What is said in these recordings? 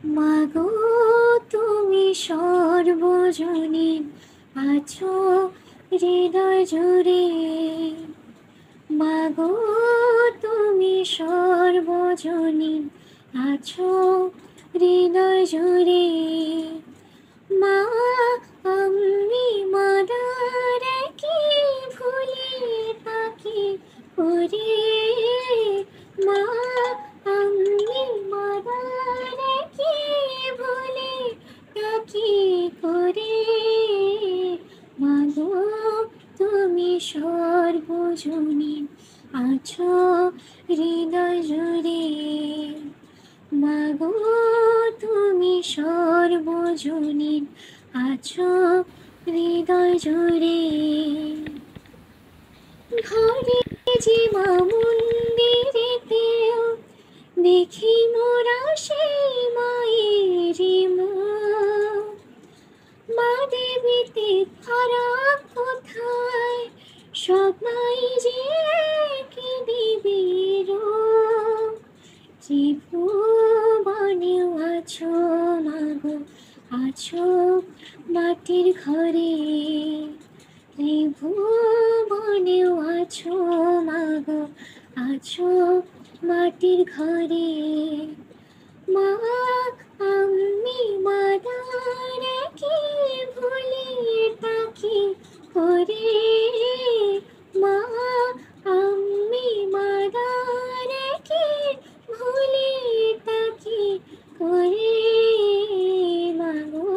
মাগো তুমি সর্বজনীন, আছো হৃদয় জুড়ে। মাগো তুমি সর্বজনীন, আছো হৃদয় জুড়ে। মা আমি মাদার কি ভুলে থাকি করে। মা আমি মাদার কি ভুলে থাকি করে। মাগো তুমি সর্বজনীন, আছো হৃদয় জুড়ে। মাগো তুমি সর্বজনীন, আছো হৃদয় জুড়ে। ঘরে যে মা মন্দিরেতেও দেখি মোরা সেই মায়েরই মুখ। মা দেবীতে ফারাক কোথায়, সবাই যে একই দেবীর রূপ। ত্রিভুবনেও আছো মাগো, আছো মাটির ঘরে। ত্রিভুবনেও আছো মাগো, আছো মাটির ঘরে। মা আমি মাদার কি ভুলে থাকি করে। মা আমি মাদার কি ভুলে থাকি করে। মাগো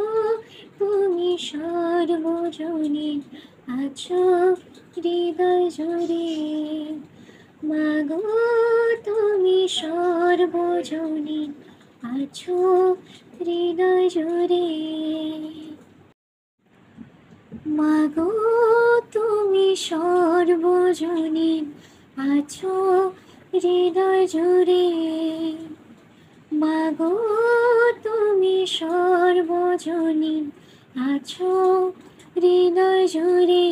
তুমি সর্বজনীন, আছো হৃদয় জুড়ে। মাগো তুমি সর্বজনীন, আছো হৃদয় জুড়ে। মাগো তুমি সর্বজনীন, আছো হৃদয় জুড়ে। মাগো তুমি সর্বজনীন, আছো হৃদয় জুড়ে।